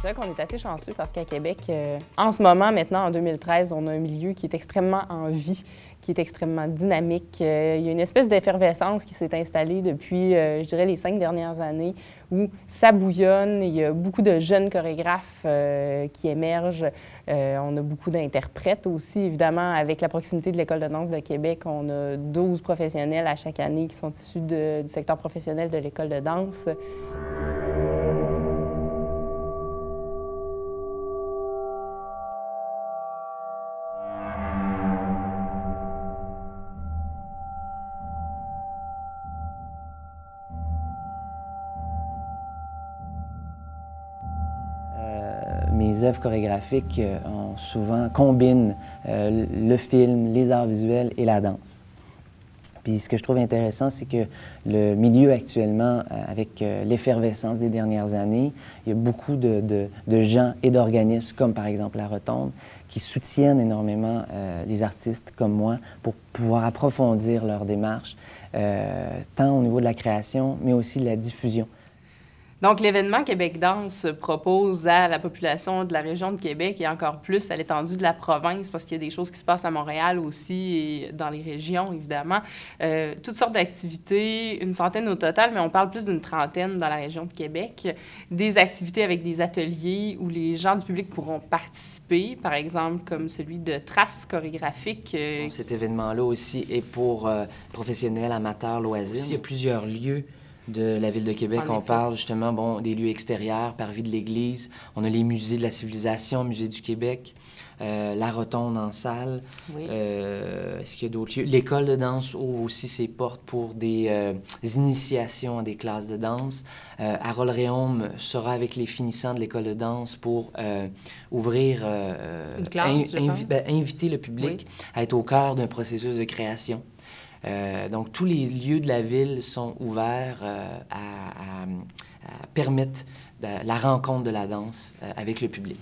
dirais qu'on est assez chanceux parce qu'à Québec, en ce moment, maintenant, en 2013, on a un milieu qui est extrêmement en vie, qui est extrêmement dynamique. Il y a une espèce d'effervescence qui s'est installée depuis, je dirais, les 5 dernières années, où ça bouillonne. Il y a beaucoup de jeunes chorégraphes qui émergent. On a beaucoup d'interprètes aussi, évidemment. Avec la proximité de l'École de danse de Québec, on a 12 professionnels à chaque année qui sont issus du secteur professionnel de l'École de danse. Mes œuvres chorégraphiques combinent le film, les arts visuels et la danse. Puis ce que je trouve intéressant, c'est que le milieu actuellement, avec l'effervescence des dernières années, il y a beaucoup de gens et d'organismes, comme par exemple La Rotonde, qui soutiennent énormément les artistes comme moi pour pouvoir approfondir leur démarche, tant au niveau de la création, mais aussi de la diffusion. Donc, l'événement Québec Danse propose à la population de la région de Québec et encore plus à l'étendue de la province, parce qu'il y a des choses qui se passent à Montréal aussi et dans les régions, évidemment. Toutes sortes d'activités, une centaine au total, mais on parle plus d'une trentaine dans la région de Québec. Des activités avec des ateliers où les gens du public pourront participer, par exemple comme celui de traces chorégraphiques. Cet événement-là aussi est pour professionnels, amateurs, loisirs. Il y a plusieurs lieux de la Ville de Québec. On parle justement des lieux extérieurs, Parvis de l'Église. On a les musées de la civilisation, Musée du Québec, La Rotonde en salle. Oui. Est-ce qu'il y a d'autres lieux? L'École de danse ouvre aussi ses portes pour des initiations à des classes de danse. Harold Réaume sera avec les finissants de l'École de danse pour ouvrir, une classe, inviter le public à être au cœur d'un processus de création. Donc, tous les lieux de la ville sont ouverts à permettre la rencontre de la danse avec le public.